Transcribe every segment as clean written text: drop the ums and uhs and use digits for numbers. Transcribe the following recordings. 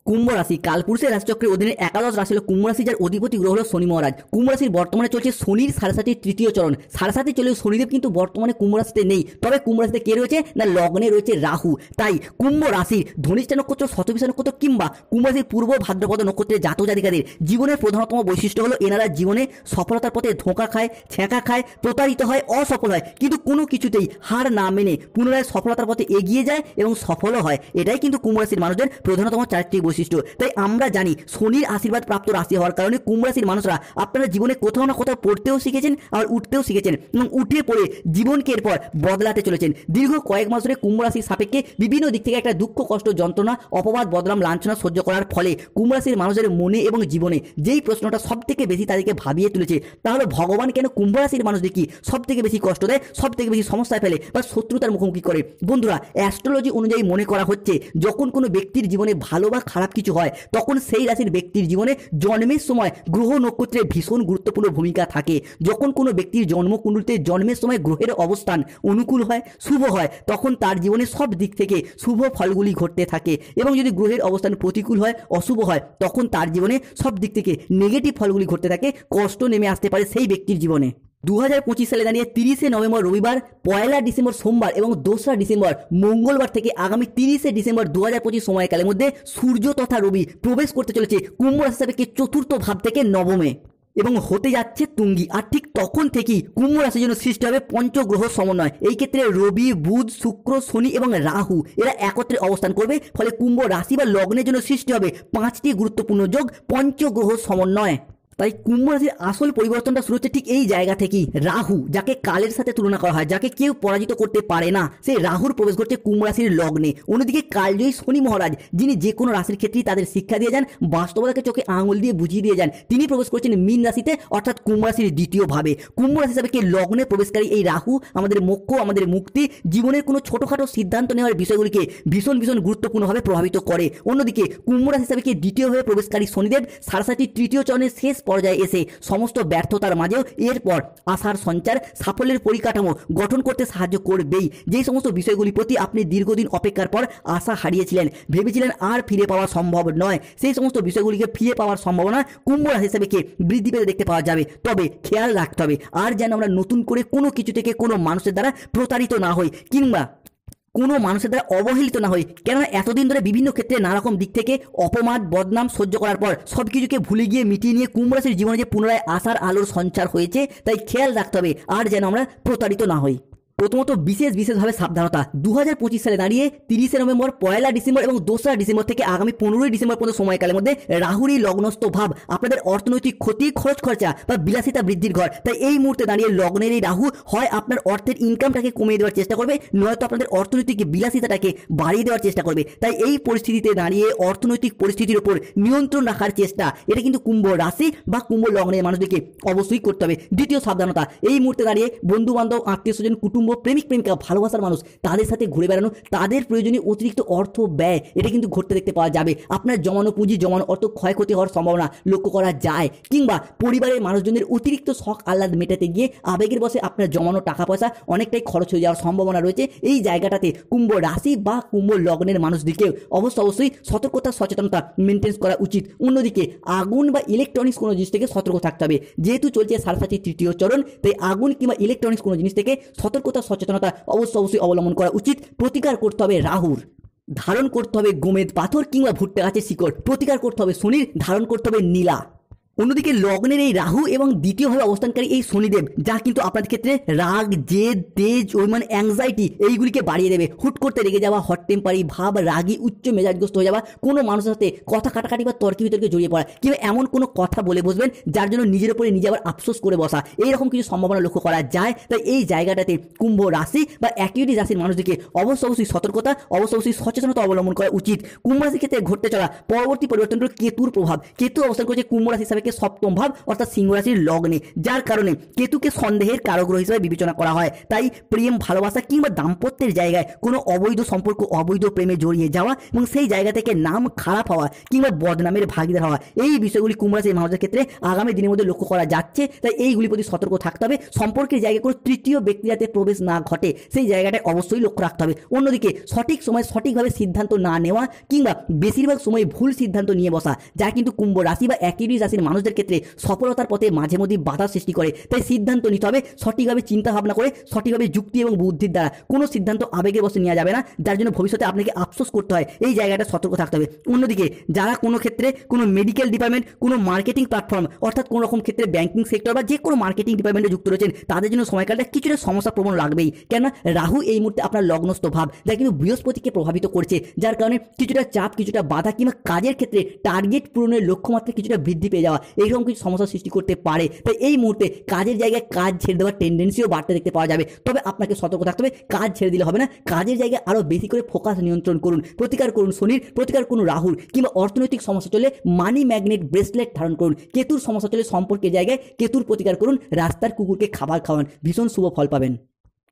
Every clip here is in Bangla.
কুম্ভ রাশি কালপুরুষের রাশিচক্রের অধীনে একাদশ রাশি হলো কুম্ভ রাশি, যার অধিপতি গ্রহ হলো শনি মহারাজ। কুম্ভ রাশির বর্তমানে চলছে শনির 7.5 তৃতীয় চরণ। 7.5 চলেও শনিদেব কিন্তু বর্তমানে কুম্ভ রাশিতে নেই। তবে কুম্ভ রাশিতে কে রয়েছে না, লগ্নে রয়েছে রাহু। তাই কুম্ভ রাশির ধনিষ্ঠা নক্ষত্র, শতভিষা নক্ষত্র কিংবা কুম্ভ রাশির পূর্ব ভাদ্রপদ নক্ষত্রের জাতক জাতিকাদের জীবনের প্রধানতম বৈশিষ্ট্য হলো এনারা জীবনে সফলতার পথে ধোঁকা খায়, ছ্যাঁকা খায়, প্রতারিত হয়, অসফল হয়, কিন্তু কোনো কিছুতেই হার না মেনে পুনরায় সফলতার পথে এগিয়ে যায় এবং সফলও হয়। এটাই কিন্তু কুম্ভ রাশির মানুষদের প্রধানতম চারিত্রিক বৈশিষ্ট্য। তাই আমরা জানি শনির আশীর্বাদ প্রাপ্ত রাশি হওয়ার কারণে কুম্ভ রাশির মানুষরা আপনারা জীবনে কোথাও না কোথাও পড়তেও শিখেছেন, আবার উঠতেও শিখেছেন এবং উঠে পড়ে জীবনকে এরপর বদলাতে চলেছেন। দীর্ঘ কয়েক মাস ধরে কুম্ভ রাশির সাপেক্ষে বিভিন্ন দিক থেকে একটা দুঃখ, কষ্ট, যন্ত্রণা, অপবাদ, বদনাম, লাঞ্ছনা সহ্য করার ফলে কুম্ভ রাশির মানুষের মনে এবং জীবনে যেই প্রশ্নটা সব থেকে বেশি তাদেরকে ভাবিয়ে তুলেছে তা হলো ভগবান কেন কুম্ভ রাশির মানুষদের কি সব থেকে বেশি কষ্ট দেয়, সব থেকে বেশি সমস্যায় ফেলে বা শত্রুতার মুখোমুখি করে। বন্ধুরা, অ্যাস্ট্রোলজি অনুযায়ী মনে করা হচ্ছে যখন কোনো ব্যক্তির জীবনে ভালো বা খারাপ কিছু হয় তখন সেই রাশির ব্যক্তির জীবনে জন্মের সময় গ্রহ নক্ষত্রের ভীষণ গুরুত্বপূর্ণ ভূমিকা থাকে। যখন কোনো ব্যক্তির জন্মকুণ্ডলিতে জন্মের সময় গ্রহের অবস্থান অনুকূল হয়, শুভ হয়, তখন তার জীবনে সব দিক থেকে শুভ ফলগুলি ঘটতে থাকে এবং যদি গ্রহের অবস্থান প্রতিকূল হয়, অশুভ হয়, তখন তার জীবনে সব দিক থেকে নেগেটিভ ফলগুলি ঘটতে থাকে, কষ্ট নেমে আসতে পারে সেই ব্যক্তির জীবনে। 2025 সালে দাঁড়িয়ে 30শে নভেম্বর রবিবার, 1 ডিসেম্বর সোমবার এবং 2রা ডিসেম্বর মঙ্গলবার থেকে আগামী 30শে ডিসেম্বর 2025 সময়কালের মধ্যে সূর্য তথা রবি প্রবেশ করতে চলেছে কুম্ভ রাশি সাপেক্ষে চতুর্থ ভাব থেকে নবমে এবং হতে যাচ্ছে তুঙ্গি। আর ঠিক তখন থেকেই কুম্ভ রাশির জন্য সৃষ্টি হবে পঞ্চগ্রহ সমন্বয়। এই ক্ষেত্রে রবি, বুধ, শুক্র, শনি এবং রাহু এরা একত্রে অবস্থান করবে, ফলে কুম্ভ রাশি বা লগ্নের জন্য সৃষ্টি হবে 5টি গুরুত্বপূর্ণ যোগ, পঞ্চগ্রহ সমন্বয়। তাই কুম্ভ রাশির আসল পরিবর্তনটা শুরু হচ্ছে ঠিক এই জায়গা থেকেই। রাহু, যাকে কালের সাথে তুলনা করা হয়, যাকে কেউ পরাজিত করতে পারে না, সেই রাহুর প্রবেশ ঘটছে কুম্ভ রাশির লগ্নে। অন্যদিকে কালজয়ী শনি মহারাজ, যিনি যে কোনো রাশির ক্ষেত্রেই তাদের শিক্ষা দিয়ে যান, বাস্তবতাকে চোখে আঙুল দিয়ে বুঝিয়ে দিয়ে যান, তিনি প্রবেশ করছেন মীন রাশিতে, অর্থাৎ কুম্ভ রাশির দ্বিতীয় ভাবে। কুম্ভ রাশি হিসাবে কে লগ্নে প্রবেশকারী এই রাহু আমাদের মোক্ষ, আমাদের মুক্তি, জীবনের কোনো ছোটোখাটো সিদ্ধান্ত নেওয়ার বিষয়গুলিকে ভীষণ ভীষণ গুরুত্বপূর্ণভাবে প্রভাবিত করে। অন্যদিকে কুম্ভ রাশি হিসাবে কে দ্বিতীয়ভাবে প্রবেশকারী শনিদেব 7.5 তৃতীয় চরণের শেষ পর্যায়ে এসে সমস্ত ব্যর্থতার মাঝেও এরপর আশার সঞ্চার, সাফল্যের পরিকাঠামো গঠন করতে সাহায্য করবেই। যেই সমস্ত বিষয়গুলির প্রতি আপনি দীর্ঘদিন অপেক্ষার পর আশা হারিয়েছিলেন, ভেবেছিলেন আর ফিরে পাওয়া সম্ভব নয়, সেই সমস্ত বিষয়গুলিকে ফিরে পাওয়ার সম্ভাবনা কুম্ভ রাশি হিসেবে কে বৃদ্ধি পেতে দেখতে পাওয়া যাবে। তবে খেয়াল রাখতে হবে আর যেন আমরা নতুন করে কোনো কিছু থেকে কোনো মানুষের দ্বারা প্রতারিত না হই কিংবা কোনো মানুষের দ্বারা অবহেলিত না হই। কেননা এতদিন ধরে বিভিন্ন ক্ষেত্রে নানারকম দিক থেকে অপমান, বদনাম সহ্য করার পর সব কিছুকে ভুলে গিয়ে মিটিয়ে নিয়ে কুম্ভ রাশির জীবনে যে পুনরায় আশার আলোর সঞ্চার হয়েছে, তাই খেয়াল রাখতে হবে আর যেন আমরা প্রতারিত না হই। প্রথমত বিশেষভাবে সাবধানতা। 2025 সালে দাঁড়িয়ে 30শে নভেম্বর, 1 ডিসেম্বর এবং 2রা ডিসেম্বর থেকে আগামী 15ই ডিসেম্বর পর্যন্ত সময়কালের মধ্যে রাহুরই লগ্নস্থ ভাব আপনাদের অর্থনৈতিক ক্ষতি, খরচ খরচা বা বিলাসিতা বৃদ্ধির ঘর। তাই এই মুহূর্তে দাঁড়িয়ে লগ্নের এই রাহু হয় আপনার অর্থের ইনকামটাকে কমিয়ে দেওয়ার চেষ্টা করবে, নয়তো আপনাদের অর্থনৈতিক বিলাসিতাটাকে বাড়িয়ে দেওয়ার চেষ্টা করবে। তাই এই পরিস্থিতিতে দাঁড়িয়ে অর্থনৈতিক পরিস্থিতির উপর নিয়ন্ত্রণ রাখার চেষ্টা, এটা কিন্তু কুম্ভ রাশি বা কুম্ভ লগ্নের মানুষদেরকে অবশ্যই করতে হবে। দ্বিতীয় সাবধানতা, এই মুহূর্তে দাঁড়িয়ে বন্ধু বান্ধব, আত্মীয় স্বজন, কুটুম্ব, প্রেমিক প্রেমিকা, ভালোবাসার মানুষ, তাদের সাথে ঘুরে বেড়ানো, তাদের প্রয়োজনীয় অতিরিক্ত অর্থ ব্যয়, এটা কিন্তু ঘটতে দেখতে পাওয়া যাবে। আপনার জমানো পুঁজি, জমানো অর্থ ক্ষয়ক্ষতি হওয়ার সম্ভাবনা লক্ষ্য করা যায়। কিংবা পরিবারের মানুষজনের অতিরিক্ত শখ আহ্লাদ মেটাতে গিয়ে আবেগের বশে আপনার জমানো টাকা পয়সা অনেকটাই খরচ হয়ে যাওয়ার সম্ভাবনা রয়েছে। এই জায়গাটাতে কুম্ভ রাশি বা কুম্ভ লগ্নের মানুষদেরকেও অবশ্যই সতর্কতা, সচেতনতা মেনটেন করা উচিত। অন্যদিকে আগুন বা ইলেকট্রনিক্স কোনো জিনিস থেকে সতর্ক থাকতে হবে। যেহেতু চলছে 7.5 তৃতীয় চরণ, তাই আগুন কিংবা ইলেকট্রনিক্স কোনো জিনিস থেকে সতর্কতা, সচেতনতা অবশ্যই অবলম্বন করা উচিত। প্রতিকার করতে হবে রাহুর, ধারণ করতে হবে গোমেদ পাথর কিংবা ভুট্টা গাছের শিকড়। প্রতিকার করতে হবে শনির, ধারণ করতে হবে নীলা। অন্যদিকে লগ্নের এই রাহু এবং দ্বিতীয়ভাবে অবস্থানকারী এই শনিদেব, যা কিন্তু আপনাদের ক্ষেত্রে রাগ, জেদ, তেজ, অভিমান, অ্যাংজাইটি এইগুলিকে বাড়িয়ে দেবে। হুট করতে রেগে যাওয়া, হট টেম্পারি ভাব, রাগী, উচ্চ মেজাজগ্রস্ত হয়ে যাওয়া, কোনো মানুষের সাথে কথা কাটাকাটি বা তর্কে বিতর্কে জড়িয়ে পড়া কিংবা এমন কোনো কথা বলে বসবেন যার জন্য নিজের উপরে নিজে আবার আফসোস করে বসা, এইরকম কিছু সম্ভাবনা লক্ষ্য করা যায়। তাই এই জায়গাটাতে কুম্ভ রাশি বা একই রাশির মানুষদেরকে অবশ্যই সতর্কতা, অবশ্যই সচেতনতা অবলম্বন করা উচিত। কুম্ভ রাশির ক্ষেত্রে ঘটতে চলা পরবর্তী পরিবর্তন হল কেতুর প্রভাব। কেতু অবস্থান করছে কুম্ভ রাশি হিসাবে থাকে সপ্তম ভাব অর্থাৎ সিংহ রাশির লগ্নে, যার কারণে কেতুকে সন্দেহের কারগ্রহ হিসেবে বিবেচনা করা হয়। তাই প্রেম, ভালোবাসা কিংবা দাম্পত্যের জায়গায় কোনো অবৈধ সম্পর্ক, অবৈধ প্রেমে জড়িয়ে যাওয়া এবং সেই জায়গা থেকে নাম খারাপ হওয়া কিংবা বদনামের ভাগিদার হওয়া, এই বিষয়গুলি কুম্ভ রাশির মানুষের ক্ষেত্রে আগামী দিনের মধ্যে লক্ষ্য করা যাচ্ছে। তাই এইগুলির প্রতি সতর্ক থাকতে হবে। সম্পর্কের জায়গায় কোনো তৃতীয় ব্যক্তি যাতে প্রবেশ না ঘটে সেই জায়গাটায় অবশ্যই লক্ষ্য রাখতে হবে। অন্যদিকে সঠিক সময় সঠিকভাবে সিদ্ধান্ত না নেওয়া কিংবা বেশিরভাগ সময় ভুল সিদ্ধান্ত নিয়ে বসা, যা কিন্তু কুম্ভ রাশি বা অ্যাকুয়ারিয়াস রাশির মানুষদের ক্ষেত্রে সফলতার পথে মাঝে মধ্যে বাধা সৃষ্টি করে। তাই সিদ্ধান্ত নিতে হবে সঠিকভাবে চিন্তা ভাবনা করে, সঠিকভাবে যুক্তি এবং বুদ্ধির দ্বারা। কোনো সিদ্ধান্ত আবেগের বসে নেওয়া যাবে না, যার জন্য ভবিষ্যতে আপনাকে আফসোস করতে হয়। এই জায়গাটা সতর্ক থাকতে হবে। অন্যদিকে যারা কোনো ক্ষেত্রে কোনো মেডিকেল ডিপার্টমেন্ট, কোনো মার্কেটিং প্ল্যাটফর্ম অর্থাৎ কোনো রকম ক্ষেত্রে ব্যাংকিং সেক্টর বা যে কোনো মার্কেটিং ডিপার্টমেন্টে যুক্ত রয়েছেন, তাদের জন্য সময়কালটা কিছুটা সমস্যা প্রবণ লাগবেই। কেননা রাহু এই মুহূর্তে আপনার লগ্নস্থ ভাব, যা কিন্তু বৃহস্পতিকে প্রভাবিত করছে, যার কারণে কিছুটা চাপ, কিছুটা বাধা কিংবা কাজের ক্ষেত্রে টার্গেট পূরণের লক্ষ্যমাত্রা কিছুটা বৃদ্ধি পেয়ে যাওয়া, এইরকম কিছু সমস্যার সৃষ্টি করতে পারে। তাই এই মুহূর্তে কাজের জায়গায় কাজ ছেড়ে দেওয়ার টেন্ডেন্সিও বাড়তে দেখতে পাওয়া যাবে। তবে আপনাকে সতর্ক থাকতে হবে, কাজ ছেড়ে দিলে হবে না, কাজের জায়গায় আরও বেশি করে ফোকাস নিয়ন্ত্রণ করুন। প্রতিকার করুন শনির, প্রতিকার করুন রাহুর, কিংবা অর্থনৈতিক সমস্যা চলে মানি ম্যাগনেট ব্রেসলেট ধারণ করুন। কেতুর সমস্যা চলে সম্পর্কের জায়গায় কেতুর প্রতিকার করুন, রাস্তার কুকুরকে খাবার খাওয়ান, ভীষণ শুভ ফল পাবেন।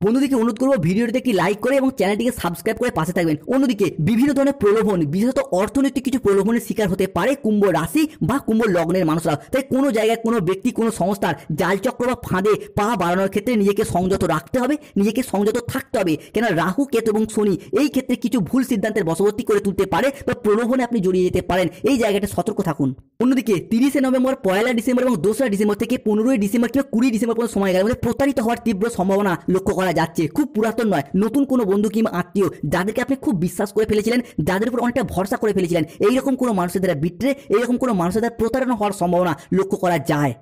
বন্ধুদিকে অনুরোধ করবো ভিডিওটিতে একটি লাইক করে এবং চ্যানেলটিকে সাবস্ক্রাইব করে পাশে থাকবেন। অন্যদিকে বিভিন্ন ধরনের প্রলোভন, বিশেষত অর্থনৈতিক কিছু প্রলোভনের শিকার হতে পারে কুম্ভ রাশি বা কুম্ভ লগ্নের মানুষরা। তাই কোনো জায়গায় কোনো ব্যক্তি, কোনো সংস্থার জালচক্র বা ফাঁদে পা বাড়ানোর ক্ষেত্রে নিজেকে সংযত রাখতে হবে, নিজেকে সংযত থাকতে হবে। কেন রাহু, কেতু এবং শনি এই ক্ষেত্রে কিছু ভুল সিদ্ধান্তের বশবর্তী করে তুলতে পারে বা প্রলোভনে আপনি জড়িয়ে যেতে পারেন। এই জায়গাটা সতর্ক থাকুন। অন্যদিকে 30শে নভেম্বর, 1 ডিসেম্বর এবং 2রা ডিসেম্বর থেকে 15ই ডিসেম্বর কিংবা 20 ডিসেম্বর পর্যন্ত সময়কালের মধ্যে প্রতারিত হওয়ার তীব্র সম্ভাবনা লক্ষ্য করা যাচ্ছে। খুব পুরাতন নয়, নতুন কোনো বন্ধু কিংবা আত্মীয় যাদেরকে আপনি খুব বিশ্বাস করে ফেলেছিলেন, যাদের উপর অনেকটা ভরসা করে ফেলেছিলেন, এইরকম কোনো মানুষের দ্বারা বিট্রে, এইরকম কোনো মানুষের দ্বারা প্রতারণা হওয়ার সম্ভাবনা লক্ষ্য করা যায়।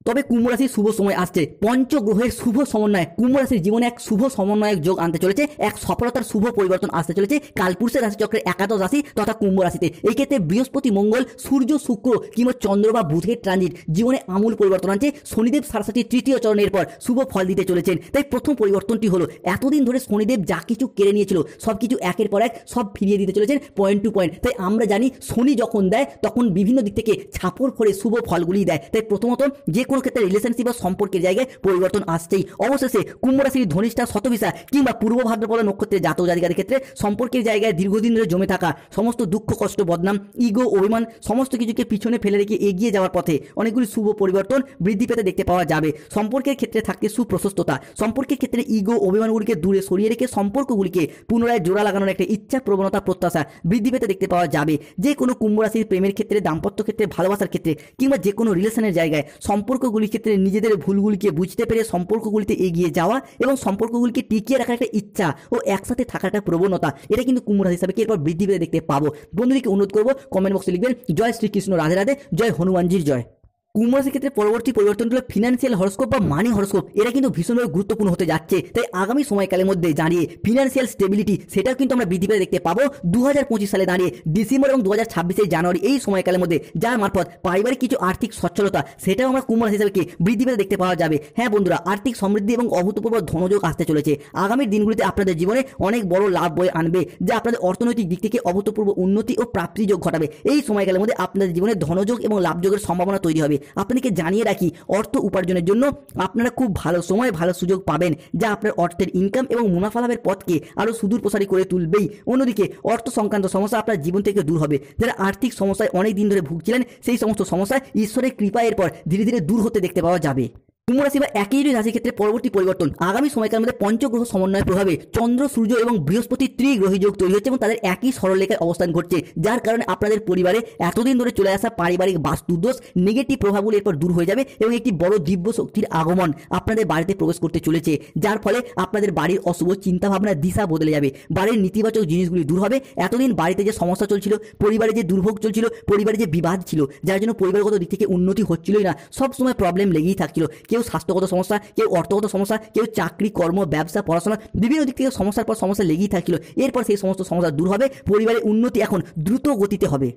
তবে কুম্ভ রাশির শুভ সময় আসছে, পঞ্চগ্রহের শুভ সমন্বয় কুম্ভ রাশির জীবনে এক শুভ সমন্বয়ক যোগ আনতে চলেছে, এক সফলতার শুভ পরিবর্তন আসতে চলেছে কালপুরুষের রাশিচক্রের একাদশ রাশি তথা কুম্ভ রাশিতে। এই ক্ষেত্রে বৃহস্পতি, মঙ্গল, সূর্য, শুক্র কিংবা চন্দ্র বা বুধের ট্রানজিট জীবনে আমূল পরিবর্তন আনছে। শনিদেব সাড়ে তৃতীয় চরণের পর শুভ ফল দিতে চলেছেন। তাই প্রথম পরিবর্তনটি হলো, এতদিন ধরে শনিদেব যা কিছু কেড়ে নিয়েছিল সব কিছু একের পর এক সব ফিরিয়ে দিতে চলেছেন পয়েন্ট টু পয়েন্ট। তাই আমরা জানি শনি যখন দেয় তখন বিভিন্ন দিক থেকে ছাপড় করে শুভ ফলগুলি দেয়। তাই প্রথমত যে কোনো ক্ষেত্রে রিলেশনশিপ বা সম্পর্কের জায়গায় পরিবর্তন আসছেই। অবশেষে কুম্ভ রাশির ধনিষ্ঠা, শতভিসা কিংবা পূর্ব ভাদ্রপদ নক্ষত্রের জাতক জাতিকাদের ক্ষেত্রে সম্পর্কের জায়গায় দীর্ঘদিন ধরে জমে থাকা সমস্ত দুঃখ, কষ্ট, বদনাম, ইগো, অভিমান সমস্ত কিছুকে পিছনে ফেলে রেখে এগিয়ে যাওয়ার পথে অনেকগুলি শুভ পরিবর্তন বৃদ্ধি পেতে দেখতে পাওয়া যাবে। সম্পর্কের ক্ষেত্রে থাকতে সুপ্রশস্ততা, সম্পর্কের ক্ষেত্রে ইগো, অভিমানগুলিকে দূরে সরিয়ে রেখে সম্পর্কগুলিকে পুনরায় জোড়া লাগানোর একটা ইচ্ছা, প্রবণতা, প্রত্যাশা বৃদ্ধি পেতে দেখতে পাওয়া যাবে। যে কোনো কুম্ভ রাশির প্রেমের ক্ষেত্রে, দাম্পত্য ক্ষেত্রে, ভালোবাসার ক্ষেত্রে কিংবা যে কোনো রিলেশনের জায়গায় সম্পর্কগুলির ক্ষেত্রে নিজেদের ভুলগুলিকে বুঝতে পেরে সম্পর্কগুলিতে এগিয়ে যাওয়া এবং সম্পর্কগুলিকে টিকিয়ে রাখার একটা ইচ্ছা ও একসাথে থাকার একটা প্রবণতা, এটা কিন্তু কুম্ভ রাশি হিসাবে এরপর বৃদ্ধি পেতে দেখতে পাবো। বন্ধুদেরকে অনুরোধ করবো কমেন্ট বক্সে লিখবেন জয় শ্রীকৃষ্ণ, রাধে রাধে, জয় হনুমানজির জয়। কুম্ভ রাশির ক্ষেত্রে পরবর্তী পরিবর্তনগুলো ফিনান্সিয়াল হরস্কোপ বা মানি হরস্কোপ, এটা কিন্তু ভীষণভাবে গুরুত্বপূর্ণ হতে যাচ্ছে। তাই আগামী সময়কালের মধ্যে দাঁড়িয়ে ফিনান্সিয়াল স্টেবিলিটি সেটাও কিন্তু আমরা বৃদ্ধি পেতে দেখতে পাবো 2025 সালে দাঁড়িয়ে ডিসেম্বর এবং 2026 জানুয়ারি এই সময়কালের মধ্যে, যার মারফত পারিবারিক কিছু আর্থিক সচ্ছলতা সেটাও আমরা কুম্ভ রাশি হিসাবে বৃদ্ধি পেতে দেখতে পাওয়া যাবে। হ্যাঁ বন্ধুরা, আর্থিক সমৃদ্ধি এবং অভূতপূর্ব ধনযোগ আসতে চলেছে। আগামী দিনগুলিতে আপনাদের জীবনে অনেক বড় লাভ বয়ে আনবে, যা আপনাদের অর্থনৈতিক দিক থেকে অভূতপূর্ব উন্নতি ও প্রাপ্তিযোগ ঘটাবে। এই সময়কালের মধ্যে আপনাদের জীবনে ধনযোগ এবং লাভযোগের সম্ভাবনা তৈরি হবে। আপনাদেরকে জানিয়ে রাখি, অর্থ উপার্জনের জন্য আপনারা খুব ভালো সময়, ভালো সুযোগ পাবেন, যা আপনার অর্থের ইনকাম এবং মুনাফা লাভের পথকে আরও সুদূর প্রসারী করে তুলবেই। অন্যদিকে অর্থ সংক্রান্ত সমস্যা আপনার জীবন থেকে দূর হবে। যারা আর্থিক সমস্যায় অনেক দিন ধরে ভুগছিলেন, সেই সমস্ত সমস্যা ঈশ্বরের কৃপা এরপর ধীরে ধীরে দূর হতে দেখতে পাওয়া যাবে। কুম্ভ রাশি বা একই রাশির ক্ষেত্রে পরবর্তী পরিবর্তন আগামী সময়কালের মধ্যে পঞ্চগ্রহ সমন্বয়ের প্রভাবে চন্দ্র, সূর্য এবং বৃহস্পতি ত্রিগ্রহী যোগ তৈরি হচ্ছে এবং তাদের একই সরলরেখায় অবস্থান ঘটছে, যার কারণে আপনাদের পরিবারে এতদিন ধরে চলে আসা পারিবারিক বাস্তুদোষ, নেগেটিভ প্রভাবগুলো এরপর দূর হয়ে যাবে এবং একটি বড় দিব্য শক্তির আগমন আপনাদের বাড়িতে প্রবেশ করতে চলেছে, যার ফলে আপনাদের বাড়ির অশুভ চিন্তাভাবনার দিশা বদলে যাবে। বাড়ির নেতিবাচক জিনিসগুলি দূর হবে। এতদিন বাড়িতে যে সমস্যা চলছিল, পরিবারে যে দুর্ভোগ চলছিল, পরিবারে যে বিবাদ ছিল, যার জন্য পরিবারগত দিক থেকে উন্নতি হচ্ছিলই না, সবসময় প্রবলেম লেগেই থাকছিল। কেউ স্বাস্থ্যগত সমস্যা, কেউ অর্থগত সমস্যা, কেউ চাকরি, কর্ম, ব্যবসা, পড়াশোনা বিভিন্ন দিক থেকে সমস্যার পর সমস্যা লেগেই থাকছিল। এরপর সেই সমস্ত সমস্যা দূর হবে, পরিবারের উন্নতি এখন দ্রুত গতিতে হবে।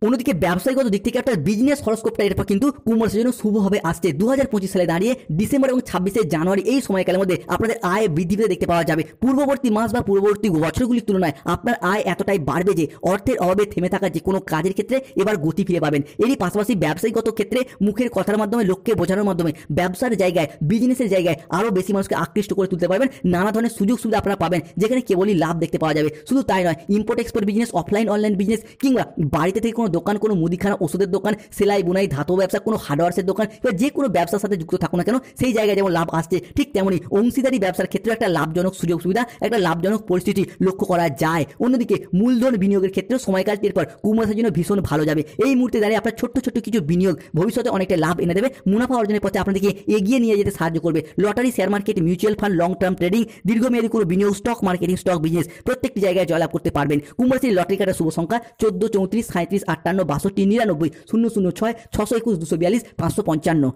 অন্যদিকে ব্যবসায়িকগত দিক থেকে আপনার বিজনেস হরস্কোপটা এরপর কিন্তু কুম্ভ রাশির জন্য শুভভাবে আসছে। 2025 সালে দাঁড়িয়ে ডিসেম্বর এবং 26 জানুয়ারি এই সময়কালের মধ্যে আপনাদের আয় বৃদ্ধি পেতে দেখতে পাওয়া যাবে। পূর্ববর্তী মাস বা পূর্ববর্তী বছরগুলির তুলনায় আপনার আয় এতটাই বাড়বে যে অর্থের অভাবে থেমে থাকা যে কোনো কাজের ক্ষেত্রে এবার গতি ফিরে পাবেন। এরই পাশাপাশি ব্যবসায়িকগত ক্ষেত্রে মুখের কথার মাধ্যমে, লোককে বোঝানোর মাধ্যমে ব্যবসার জায়গায়, বিজনেসের জায়গায় আরও বেশি মানুষকে আকৃষ্ট করে তুলতে পারবেন। নানা ধরনের সুযোগ সুবিধা আপনারা পাবেন যেখানে কেবলই লাভ দেখতে পাওয়া যাবে। শুধু তাই নয়, import export business, offline online business, কিংবা বাড়িতে থেকে কোনো দোকান, কোনো মুদিখানা, ওষুধের দোকান, সেলাই বুনাই, ধাতব ব্যবসা, কোনো হার্ডওয়ার্সের দোকান, বা যে কোনো ব্যবসার সাথে যুক্ত থাকুন না কেন, সেই জায়গায় যেমন লাভ আসছে, ঠিক তেমনই অংশীদারি ব্যবসার ক্ষেত্রে একটা লাভজনক সুযোগ সুবিধা, একটা লাভজনক পরিস্থিতি লক্ষ্য করা যায়। অন্যদিকে মূলধন বিনিয়োগের ক্ষেত্রে সময়কালটির পর কুম্ভ রাশির জন্য ভীষণ ভালো যাবে। এই মুহূর্তে দাঁড়িয়ে আপনার ছোট্ট ছোট্ট কিছু বিনিয়োগ ভবিষ্যতে অনেকটা লাভ এনে দেবে, মুনাফা অর্জনের পথে আপনাদেরকে এগিয়ে নিয়ে যেতে সাহায্য করবে। Lottery, share market, mutual fund, long term trading, দীর্ঘমেয়াদী কোনো বিনিয়োগ, স্টক মার্কেটিং, স্টক বিজনেস, প্রত্যেকটি জায়গায় জয়লাভ করতে পারবেন। কুম্ভ রাশির লটারি কাটার শুভ সংখ্যা 14, 34, 37, 58, 62, 99, 006, 621, 242, 555।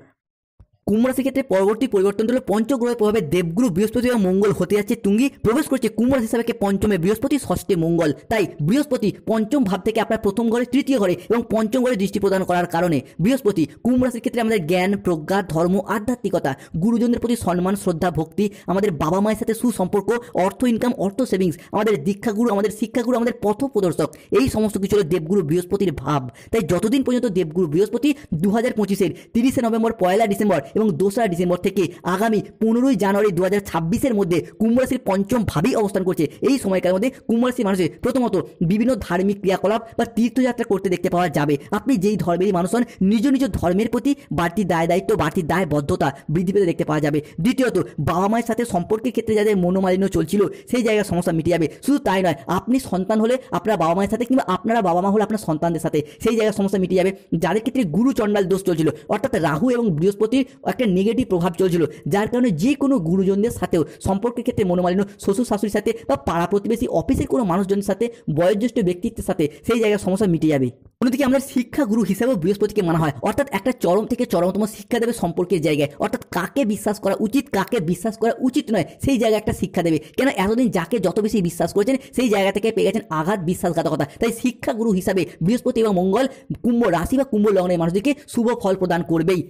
কুম্ভ রাশির ক্ষেত্রে পরবর্তী পরিবর্তন হলো পঞ্চগ্রহের প্রভাবে দেবগুরু বৃহস্পতি এবং মঙ্গল হতে যাচ্ছে তুঙ্গি, প্রবেশ করছে কুম্ভ রাশি হিসাবে পঞ্চমে বৃহস্পতি, ষষ্ঠে মঙ্গল। তাই বৃহস্পতি পঞ্চম ভাব থেকে আপনার প্রথম ঘরে, তৃতীয় ঘরে এবং পঞ্চম ঘরে দৃষ্টি প্রদান করার কারণে বৃহস্পতি কুম্ভ রাশির ক্ষেত্রে আমাদের জ্ঞান, প্রজ্ঞা, ধর্ম, আধ্যাত্মিকতা, গুরুজনদের প্রতি সম্মান, শ্রদ্ধা, ভক্তি, আমাদের বাবা মায়ের সাথে সুসম্পর্ক, অর্থ ইনকাম, অর্থ সেভিংস, আমাদের দীক্ষাগুরু, আমাদের শিক্ষাগুরু, আমাদের পথ প্রদর্শক, এই সমস্ত কিছু হলো দেবগুরু বৃহস্পতির ভাব। তাই যতদিন পর্যন্ত দেবগুরু বৃহস্পতি 2025-এর 30 নভেম্বর, 1 ডিসেম্বর এবং 2 ডিসেম্বর থেকে আগামী 15 জানুয়ারি 2026-এর মধ্যে কুম্ভ রাশির পঞ্চম ভাবেই অবস্থান করছে। এই সময়কালের মধ্যে কুম্ভ রাশির মানুষের প্রথমত বিভিন্ন ধার্মিক ক্রিয়াকলাপ বা তীর্থযাত্রা করতে দেখতে পাওয়া যাবে। আপনি যেই ধর্মেরই মানুষ হন, নিজ নিজ ধর্মের প্রতি বাড়তি দায় দায়িত্ব, বাড়তি দায়বদ্ধতা বৃদ্ধি পেতে দেখতে পাওয়া যাবে। দ্বিতীয়ত, বাবা মায়ের সাথে সম্পর্কের ক্ষেত্রে যাদের মনোমালিন্য চলছিল সেই জায়গায় সমস্যা মিটে যাবে। শুধু তাই নয়, আপনি সন্তান হলে আপনার বাবা মায়ের সাথে, কিংবা আপনারা বাবা মা হলে আপনার সন্তানদের সাথে সেই জায়গায় সমস্যা মিটে যাবে। যাদের ক্ষেত্রে গুরু চণ্ডাল দোষ চলছিল, অর্থাৎ রাহু এবং বৃহস্পতির একটা নেগেটিভ প্রভাব চলছিল, যার কারণে যে কোনো গুরুজনদের সাথেও সম্পর্কের ক্ষেত্রে মনোমালিন্য, শ্বশুর শাশুড়ির সাথে বা পাড়া প্রতিবেশী, অফিসের কোনো মানুষজনের সাথে, বয়োজ্যেষ্ঠ ব্যক্তিত্বের সাথে সেই জায়গায় সমস্যা মিটে যাবে। অন্যদিকে আমরা শিক্ষা গুরু হিসেবেও বৃহস্পতিকে মানা হয়, অর্থাৎ একটা চরম থেকে চরমতম শিক্ষা দেবে সম্পর্কের জায়গায়, অর্থাৎ কাকে বিশ্বাস করা উচিত, কাকে বিশ্বাস করা উচিত নয়, সেই জায়গায় একটা শিক্ষা দেবে। কেন এতদিন যাকে যত বেশি বিশ্বাস করেছেন সেই জায়গা থেকে পেয়ে গেছেন আঘাত, বিশ্বাসঘাতকতা। তাই শিক্ষা গুরু হিসাবে বৃহস্পতি এবং মঙ্গল কুম্ভ রাশি বা কুম্ভ লগ্নের মানুষদেরকে শুভ ফল প্রদান করবেই।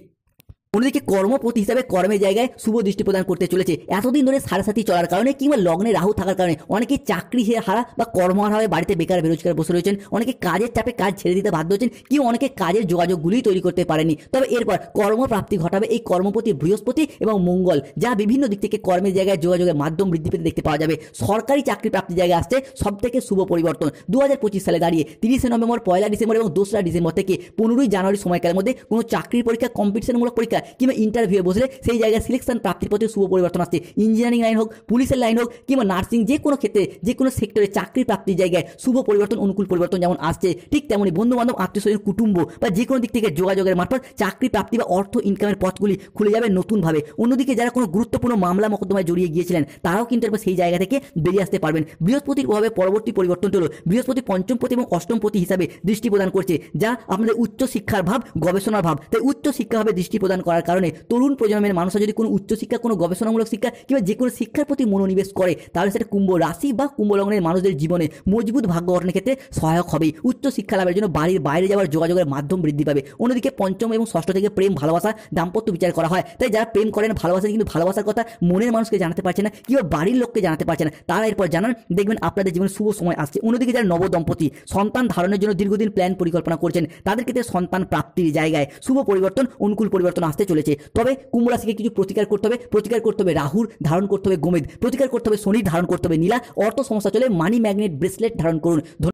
অন্যদিকে কর্মপতি হিসাবে কর্মের জায়গায় শুভ দৃষ্টি প্রদান করতে চলেছে। এতদিন ধরে সাড়ে চলার কারণে কিংবা লগ্নে রাহু থাকার কারণে অনেকে চাকরি হারা বা কর্মহারা হয়ে বাড়িতে বেকার বেরোজগার বসে রয়েছেন, অনেকে কাজের চাপে কাজ ছেড়ে দিতে বাধ্য হচ্ছেন, কিংবা অনেকে কাজের যোগাযোগগুলি তৈরি করতে পারেনি। তবে এরপর কর্মপ্রাপ্তি ঘটাবে এই কর্মপতি বৃহস্পতি এবং মঙ্গল, যা বিভিন্ন দিক থেকে কর্মের জায়গায় যোগাযোগের মাধ্যম বৃদ্ধি পেতে দেখতে পাওয়া যাবে। সরকারি চাকরি প্রাপ্তির জায়গায় আসছে সব থেকে শুভ পরিবর্তন। 2025 সালে দাঁড়িয়ে 30 নভেম্বর, 1 ডিসেম্বর এবং 2 ডিসেম্বর থেকে 15 জানুয়ারি সময়কালের মধ্যে কোনো চাকরির পরীক্ষা, কম্পিটিশনমূলক পরীক্ষা কিংবা ইন্টারভিউ বসলে সেই জায়গায় সিলেকশন প্রাপ্তির পথে শুভ পরিবর্তন আসছে। ইঞ্জিনিয়ারিং লাইন হোক, পুলিশের লাইন হোক, কিংবা নার্সিং, যে কোনো ক্ষেত্রে, যে কোনো সেক্টরে চাকরি প্রাপ্তির জায়গায় শুভ পরিবর্তন, অনুকূল পরিবর্তন যেমন আসছে, ঠিক তেমনই বন্ধু বান্ধব, আত্মীয় স্বজন, কুটুম্ব বা যে কোনো দিক থেকে যোগাযোগের মারফত চাকরি প্রাপ্তি বা অর্থ ইনকামের পথগুলি খুলে যাবে নতুনভাবে। অন্যদিকে যারা কোনো গুরুত্বপূর্ণ মামলা মোকদ্দমায় জড়িয়ে গিয়েছিলেন তারাও কিন্তু এবার সেই জায়গা থেকে বেরিয়ে আসতে পারবেন। বৃহস্পতির প্রভাবে পরবর্তী পরিবর্তন হলো বৃহস্পতি পঞ্চমপতি এবং অষ্টমপতি হিসাবে দৃষ্টি প্রদান করছে, যা আপনাদের উচ্চ শিক্ষার ভাব, গবেষণার ভাব। তাই উচ্চ শিক্ষাভাবে দৃষ্টি প্রদান করার কারণে তরুণ প্রজন্মের মানুষরা যদি কোনো উচ্চশিক্ষা, কোনো গবেষণামূলক শিক্ষা কিংবা যে কোনো শিক্ষার প্রতি মনোনিবেশ করে, তাহলে সেটা কুম্ভ রাশি বা কুম্ভ লগ্নের মানুষদের জীবনে মজবুত ভাগ্য গঠনের ক্ষেত্রে সহায়ক হবেই। উচ্চ শিক্ষা লাভের জন্য বাড়ির বাইরে যাওয়ার যোগাযোগের মাধ্যম বৃদ্ধি পাবে। অন্যদিকে পঞ্চম এবং ষষ্ঠ থেকে প্রেম, ভালোবাসা, দাম্পত্য বিচার করা হয়। তাই যারা প্রেম করেন, ভালোবাসেন, কিন্তু ভালোবাসার কথা মনের মানুষকে জানাতে পারছে না কিংবা বাড়ির লোককে জানাতে পারছে না, তারা এরপর জানান, দেখবেন আপনাদের জীবনে শুভ সময় আসছে। অন্যদিকে যারা নবদম্পতি সন্তান ধারণের জন্য দীর্ঘদিন প্ল্যান পরিকল্পনা করছেন, তাদের ক্ষেত্রে সন্তান প্রাপ্তির জায়গায় শুভ পরিবর্তন, অনুকূল পরিবর্তন আসতে চলেছে। তবে কুম্ভ রাশিকে কিছু প্রতিকার করতে হবে। প্রতিকার করতে হবে রাহুর, ধারণ করতে হবে গোমেদ, প্রতিকার করতে হবে শনির, ধারণ করতে হবে নীলা। অর্থ সমস্যা চলে মানি ম্যাগনেট ব্রেসলেট ধারণ করুন।